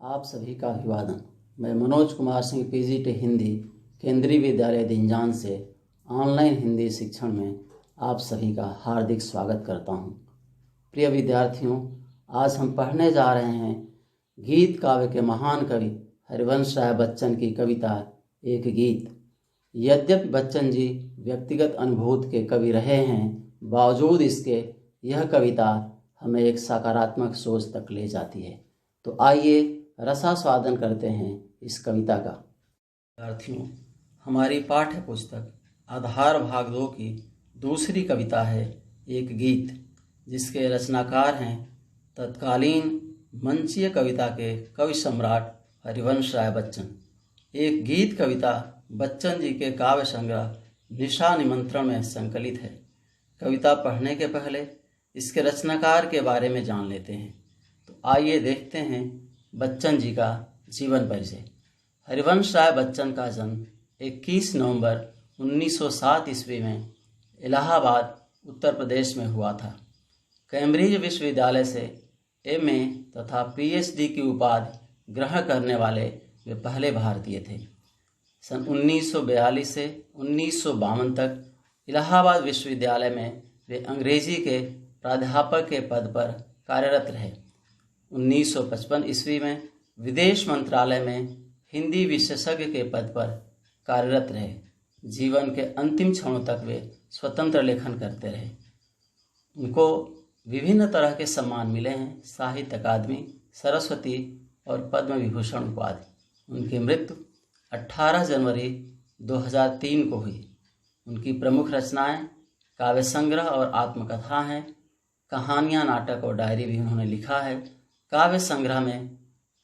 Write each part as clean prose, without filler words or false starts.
आप सभी का अभिवादन। मैं मनोज कुमार सिंह पीजीटी हिंदी केंद्रीय विद्यालय दिंजान से ऑनलाइन हिंदी शिक्षण में आप सभी का हार्दिक स्वागत करता हूं। प्रिय विद्यार्थियों, आज हम पढ़ने जा रहे हैं गीत काव्य के महान कवि हरिवंश राय बच्चन की कविता एक गीत। यद्यपि बच्चन जी व्यक्तिगत अनुभूति के कवि रहे हैं, बावजूद इसके यह कविता हमें एक सकारात्मक सोच तक ले जाती है। तो आइए रसास्वादन करते हैं इस कविता का। विद्यार्थियों, हमारी पाठ्य पुस्तक आधार भाग 2 की दूसरी कविता है एक गीत, जिसके रचनाकार हैं तत्कालीन मंचीय कविता के कवि सम्राट हरिवंश राय बच्चन। एक गीत कविता बच्चन जी के काव्य संग्रह निशा निमंत्रण में संकलित है। कविता पढ़ने के पहले इसके रचनाकार के बारे में जान लेते हैं। तो आइए देखते हैं बच्चन जी का जीवन परिचय। हरिवंश राय बच्चन का जन्म 21 नवंबर 1907 ईस्वी में इलाहाबाद उत्तर प्रदेश में हुआ था। कैम्ब्रिज विश्वविद्यालय से एमए तथा पीएचडी की उपाधि ग्रहण करने वाले वे पहले भारतीय थे। सन 1942 से 1952 तक इलाहाबाद विश्वविद्यालय में वे अंग्रेजी के प्राध्यापक के पद पर कार्यरत रहे। 1955 ईस्वी में विदेश मंत्रालय में हिंदी विशेषज्ञ के पद पर कार्यरत रहे। जीवन के अंतिम क्षणों तक वे स्वतंत्र लेखन करते रहे। उनको विभिन्न तरह के सम्मान मिले हैं, साहित्य अकादमी, सरस्वती और पद्म विभूषण उपाधि। उनकी मृत्यु 18 जनवरी 2003 को हुई। उनकी प्रमुख रचनाएं काव्य संग्रह और आत्मकथा हैं। कहानियां, नाटक और डायरी भी उन्होंने लिखा है। काव्य संग्रह में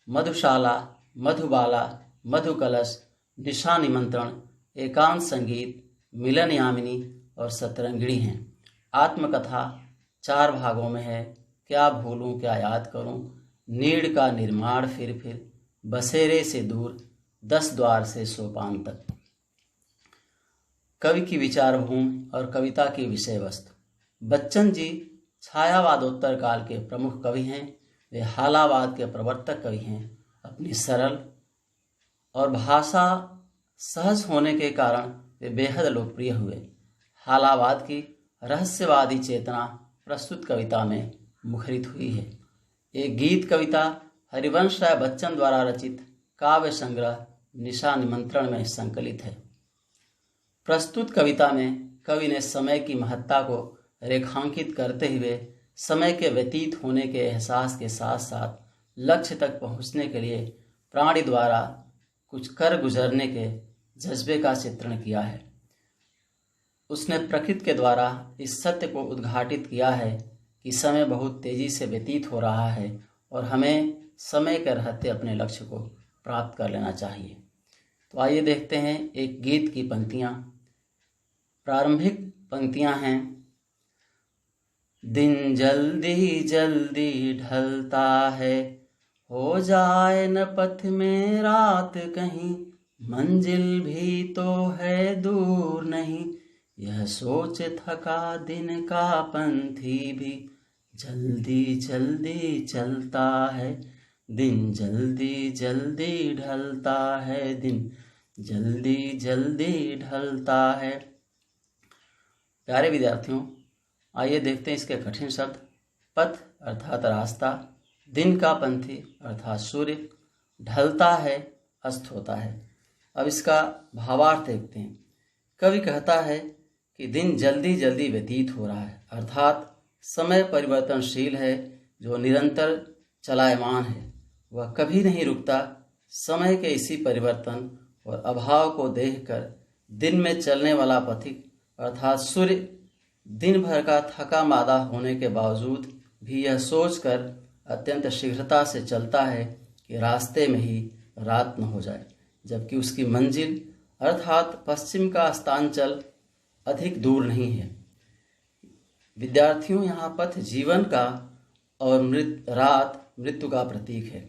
मधुशाला, मधुबाला, मधुकलश, निशा निमंत्रण, एकांत संगीत, मिलन यामिनी और सतरंगिणी हैं। आत्मकथा 4 भागों में है। क्या भूलूं क्या याद करूं, नीड़ का निर्माण फिर, बसेरे से दूर, 10 द्वार से सोपान तक। कवि की विचारभूमि और कविता की विषय वस्तु। बच्चन जी छायावादोत्तर काल के प्रमुख कवि हैं। वे हालावाद के प्रवर्तक कवि हैं। अपनी सरल और भाषा सहज होने के कारण वे बेहद लोकप्रिय हुए। हालावाद की रहस्यवादी चेतना प्रस्तुत कविता में मुखरित हुई है। एक गीत कविता हरिवंश राय बच्चन द्वारा रचित काव्य संग्रह निशा निमंत्रण में संकलित है। प्रस्तुत कविता में कवि ने समय की महत्ता को रेखांकित करते हुए समय के व्यतीत होने के एहसास के साथ साथ लक्ष्य तक पहुंचने के लिए प्राणी द्वारा कुछ कर गुजरने के जज्बे का चित्रण किया है। उसने प्रकृति के द्वारा इस सत्य को उद्घाटित किया है कि समय बहुत तेजी से व्यतीत हो रहा है और हमें समय के रहते अपने लक्ष्य को प्राप्त कर लेना चाहिए। तो आइए देखते हैं एक गीत की पंक्तियां। प्रारंभिक पंक्तियां हैं। दिन जल्दी जल्दी ढलता है, हो जाए न पथ में रात कहीं, मंजिल भी तो है दूर नहीं, यह सोच थका दिन का पंथी भी जल्दी जल्दी चलता है। दिन जल्दी जल्दी ढलता है, दिन जल्दी जल्दी ढलता है। प्यारे विद्यार्थियों, आइए देखते हैं इसके कठिन शब्द। पथ अर्थात रास्ता, दिन का पंथी अर्थात सूर्य, ढलता है अस्त होता है। अब इसका भावार्थ देखते हैं। कवि कहता है कि दिन जल्दी जल्दी व्यतीत हो रहा है, अर्थात समय परिवर्तनशील है जो निरंतर चलायमान है, वह कभी नहीं रुकता। समय के इसी परिवर्तन और अभाव को देखकर दिन में चलने वाला पथिक अर्थात सूर्य दिन भर का थका मादा होने के बावजूद भी यह सोचकर अत्यंत शीघ्रता से चलता है कि रास्ते में ही रात न हो जाए, जबकि उसकी मंजिल अर्थात पश्चिम का अस्तांचल अधिक दूर नहीं है। विद्यार्थियों, यहाँ पथ जीवन का और रात मृत्यु का प्रतीक है।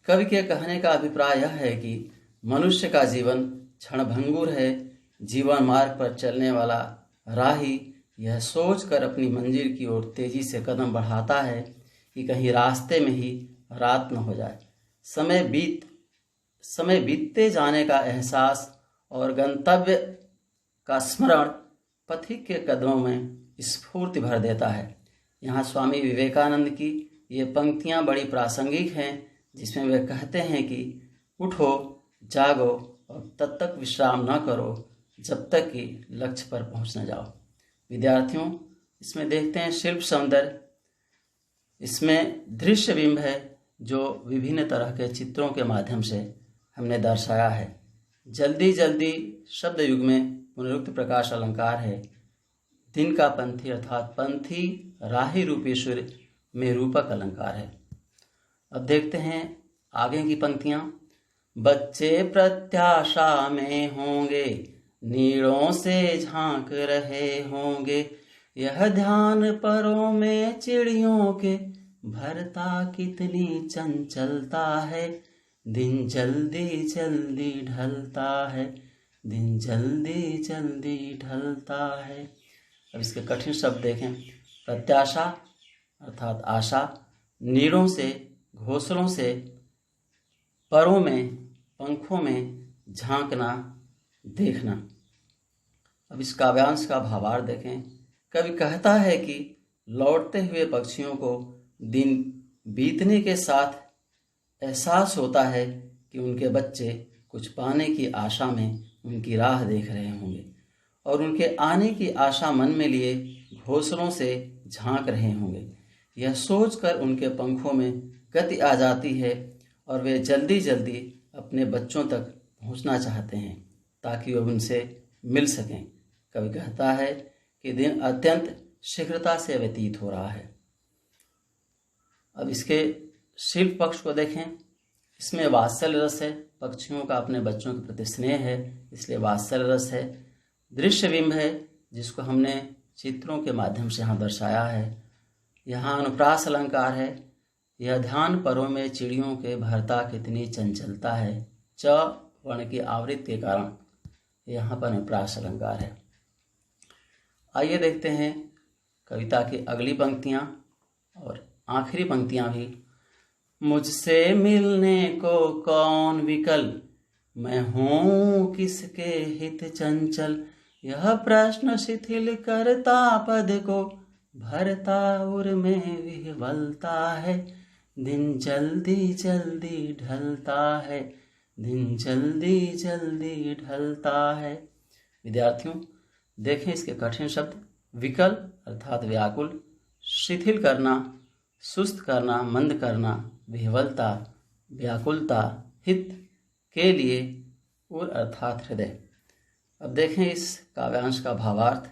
कवि के कहने का अभिप्राय यह है कि मनुष्य का जीवन क्षणभंगुर है। जीवन मार्ग पर चलने वाला राही यह सोचकर अपनी मंजिल की ओर तेजी से कदम बढ़ाता है कि कहीं रास्ते में ही रात न हो जाए। समय बीतते जाने का एहसास और गंतव्य का स्मरण पथिक के कदमों में स्फूर्ति भर देता है। यहाँ स्वामी विवेकानंद की ये पंक्तियाँ बड़ी प्रासंगिक हैं, जिसमें वे कहते हैं कि उठो, जागो और तब तक विश्राम न करो जब तक कि लक्ष्य पर पहुँच न जाओ। विद्यार्थियों, इसमें देखते हैं शिल्प सौंदर्य। इसमें दृश्य बिंब है जो विभिन्न तरह के चित्रों के माध्यम से हमने दर्शाया है। जल्दी जल्दी शब्द युग में पुनरुक्त प्रकाश अलंकार है। दिन का पंथी अर्थात पंथी राही रूपी सूर्य में रूपक अलंकार है। अब देखते हैं आगे की पंक्तियां। बच्चे प्रत्याशा में होंगे, नीड़ों से झांक रहे होंगे, यह ध्यान परों में चिड़ियों के भरता कितनी चंचलता है, दिन जल्दी जल्दी ढलता है, दिन जल्दी जल्दी ढलता है। अब इसके कठिन शब्द देखें। प्रत्याशा अर्थात आशा, नीड़ों से, घोंसलों से, परों में, पंखों में झांकना, देखना। अब इस काव्यांश का भावार्थ देखें। कवि कहता है कि लौटते हुए पक्षियों को दिन बीतने के साथ एहसास होता है कि उनके बच्चे कुछ पाने की आशा में उनकी राह देख रहे होंगे और उनके आने की आशा मन में लिए घोंसलों से झांक रहे होंगे। यह सोचकर उनके पंखों में गति आ जाती है और वे जल्दी जल्दी अपने बच्चों तक पहुंचना चाहते हैं ताकि वे उनसे मिल सकें। कवि कहता है कि दिन अत्यंत शीघ्रता से व्यतीत हो रहा है। अब इसके शिल्प पक्ष को देखें। इसमें वात्सल्य रस है, पक्षियों का अपने बच्चों के प्रति स्नेह है, इसलिए वात्सल्य रस है। दृश्य बिंब है, जिसको हमने चित्रों के माध्यम से यहाँ दर्शाया है। यहाँ अनुप्रास अलंकार है। यह ध्यान परों में चिड़ियों के भरता कितनी चंचलता है, च वर्ण की आवृत्ति के कारण यहाँ पर अनुप्रास अलंकार है। आइए देखते हैं कविता की अगली पंक्तियाँ और आखिरी पंक्तियाँ भी। मुझसे मिलने को कौन विकल, मैं हूँ किसके हित चंचल, यह प्रश्न शिथिल करता पद को, भरता उर में विह्वलता है, दिन जल्दी जल्दी ढलता है, दिन जल्दी जल्दी ढलता है। विद्यार्थियों, देखें इसके कठिन शब्द। विकल अर्थात व्याकुल, शिथिल करना, सुस्त करना, मंद करना, विह्वलता, व्याकुलता, हित के लिए, उर अर्थात हृदय। अब देखें इस काव्यांश का भावार्थ।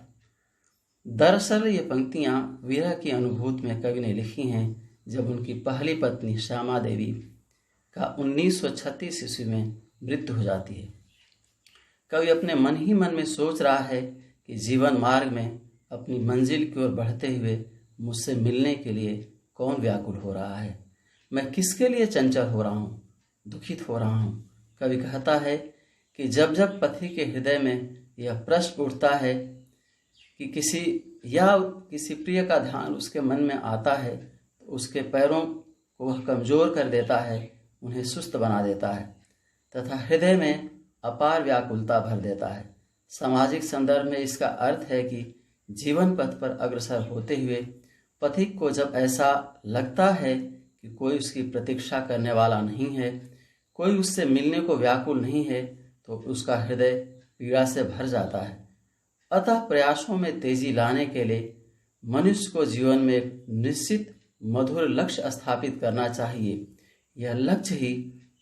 दरअसल ये पंक्तियाँ विरह की अनुभूति में कवि ने लिखी हैं जब उनकी पहली पत्नी श्यामा देवी का 1936 ईस्वी में मृत्यु हो जाती है। कवि अपने मन ही मन में सोच रहा है कि जीवन मार्ग में अपनी मंजिल की ओर बढ़ते हुए मुझसे मिलने के लिए कौन व्याकुल हो रहा है, मैं किसके लिए चंचल हो रहा हूँ, दुखित हो रहा हूँ। कवि कहता है कि जब जब पथी के हृदय में यह प्रश्न उठता है कि किसी प्रिय का ध्यान उसके मन में आता है, तो उसके पैरों को वह कमज़ोर कर देता है, उन्हें सुस्त बना देता है तथा हृदय में अपार व्याकुलता भर देता है। सामाजिक संदर्भ में इसका अर्थ है कि जीवन पथ पर अग्रसर होते हुए पथिक को जब ऐसा लगता है कि कोई उसकी प्रतीक्षा करने वाला नहीं है, कोई उससे मिलने को व्याकुल नहीं है, तो उसका हृदय पीड़ा से भर जाता है। अतः प्रयासों में तेजी लाने के लिए मनुष्य को जीवन में एक निश्चित मधुर लक्ष्य स्थापित करना चाहिए। यह लक्ष्य ही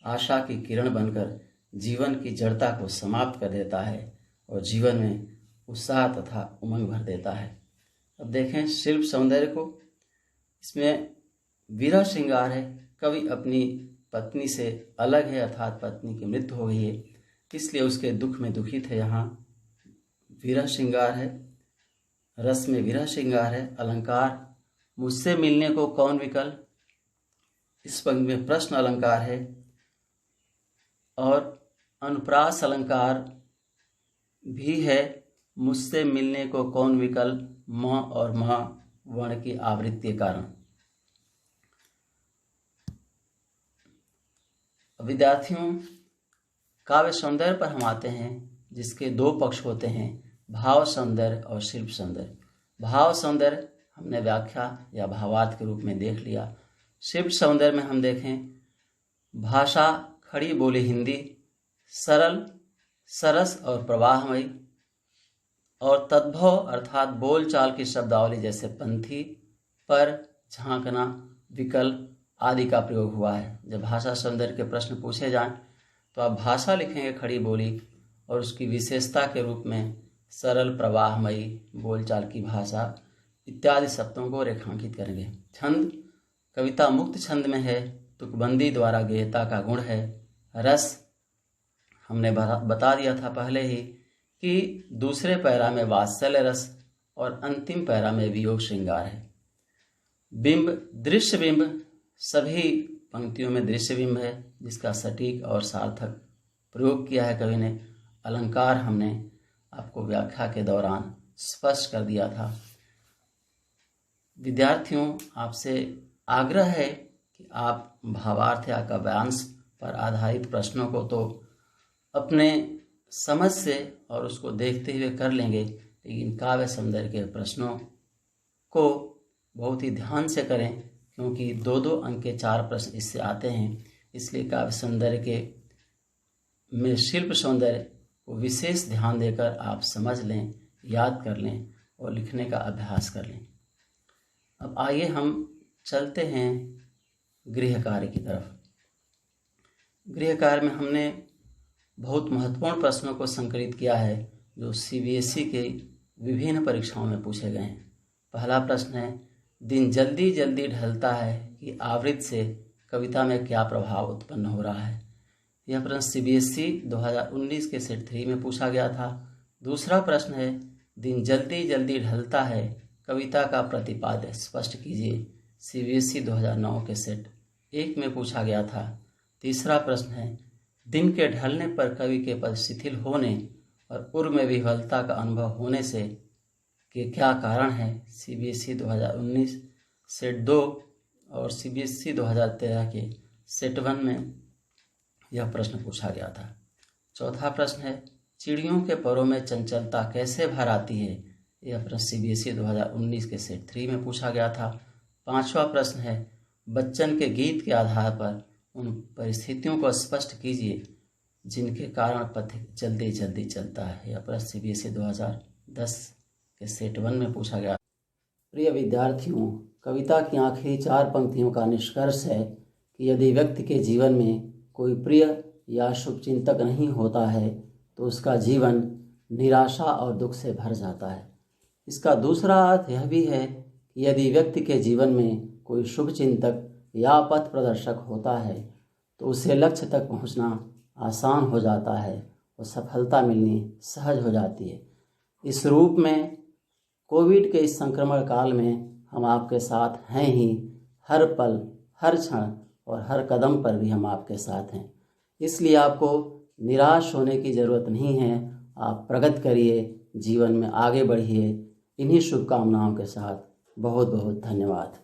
आशा की किरण बनकर जीवन की जड़ता को समाप्त कर देता है और जीवन में उत्साह तथा उमंग भर देता है। अब देखें शिल्प सौंदर्य को। इसमें विरह श्रृंगार है। कवि अपनी पत्नी से अलग है अर्थात पत्नी की मृत्यु हो गई है, इसलिए उसके दुख में दुखित है। यहाँ विरह श्रृंगार है, रस में विरह श्रृंगार है। अलंकार मुझसे मिलने को कौन विकल, इस पंक्ति में प्रश्न अलंकार है और अनुप्रास अलंकार भी है। मुझसे मिलने को कौन विकल, म और म वर्ण की आवृत्ति के कारण। विद्यार्थियों, काव्य सौंदर्य पर हम आते हैं, जिसके दो पक्ष होते हैं, भाव सौंदर्य और शिल्प सौंदर्य। भाव सौंदर्य हमने व्याख्या या भावार्थ के रूप में देख लिया। शिल्प सौंदर्य में हम देखें भाषा खड़ी बोली हिंदी, सरल सरस और प्रवाहमयी, और तद्भव अर्थात बोलचाल की शब्दावली जैसे पंथी, पर, झांकना, विकल्प आदि का प्रयोग हुआ है। जब भाषा सौंदर्य के प्रश्न पूछे जाएं तो आप भाषा लिखेंगे खड़ी बोली, और उसकी विशेषता के रूप में सरल प्रवाहमयी बोलचाल की भाषा इत्यादि शब्दों को रेखांकित करेंगे। छंद, कविता मुक्त छंद में है, तुकबंदी द्वारा गेयता का गुण है। रस, हमने बता दिया था पहले ही कि दूसरे पैरा में वात्सल्य रस और अंतिम पैरा में वियोग श्रृंगार है। बिंब, दृश्य बिंब, सभी पंक्तियों में दृश्य बिंब है, जिसका सटीक और सार्थक प्रयोग किया है कवि ने। अलंकार हमने आपको व्याख्या के दौरान स्पष्ट कर दिया था। विद्यार्थियों, आपसे आग्रह है कि आप भावार्थ या काव्यांश पर आधारित प्रश्नों को तो अपने समझ से और उसको देखते हुए कर लेंगे, लेकिन काव्य सौंदर्य के प्रश्नों को बहुत ही ध्यान से करें, क्योंकि 2-2 अंक के 4 प्रश्न इससे आते हैं। इसलिए काव्य सौंदर्य के में शिल्प सौंदर्य को विशेष ध्यान देकर आप समझ लें, याद कर लें और लिखने का अभ्यास कर लें। अब आइए हम चलते हैं गृह कार्य की तरफ। गृह कार्य में हमने बहुत महत्वपूर्ण प्रश्नों को संकलित किया है, जो CBSE के विभिन्न परीक्षाओं में पूछे गए हैं। पहला प्रश्न है, दिन जल्दी जल्दी ढलता है कि आवृत्ति से कविता में क्या प्रभाव उत्पन्न हो रहा है। यह प्रश्न CBSE 2019 के सेट 3 में पूछा गया था। दूसरा प्रश्न है, दिन जल्दी जल्दी ढलता है, कविता का प्रतिपाद्य स्पष्ट कीजिए। CBSE 2009 के सेट 1 में पूछा गया था। तीसरा प्रश्न है, दिन के ढलने पर कवि के पद शिथिल होने और पूर्व में विह्वलता का अनुभव होने से के क्या कारण है। CBSE 2019 सेट 2 और CBSE 2013 के सेट 1 में यह प्रश्न पूछा गया था। चौथा प्रश्न है, चिड़ियों के परों में चंचलता कैसे भर आती है। यह प्रश्न CBSE 2019 के सेट 3 में पूछा गया था। पांचवा प्रश्न है, बच्चन के गीत के आधार पर उन परिस्थितियों को स्पष्ट कीजिए जिनके कारण पथ जल्दी जल्दी चलता है। यह प्रश्न CBSE 2010 के सेट 1 में पूछा गया। प्रिय विद्यार्थियों, कविता की आखिरी 4 पंक्तियों का निष्कर्ष है कि यदि व्यक्ति के जीवन में कोई प्रिय या शुभचिंतक नहीं होता है तो उसका जीवन निराशा और दुख से भर जाता है। इसका दूसरा अर्थ यह भी है कि यदि व्यक्ति के जीवन में कोई शुभचिंतक या पथ प्रदर्शक होता है तो उसे लक्ष्य तक पहुंचना आसान हो जाता है और सफलता मिलनी सहज हो जाती है। इस रूप में कोविड के इस संक्रमण काल में हम आपके साथ हैं ही। हर पल, हर क्षण और हर कदम पर भी हम आपके साथ हैं। इसलिए आपको निराश होने की ज़रूरत नहीं है। आप प्रगति करिए, जीवन में आगे बढ़िए। इन्हीं शुभकामनाओं के साथ बहुत बहुत धन्यवाद।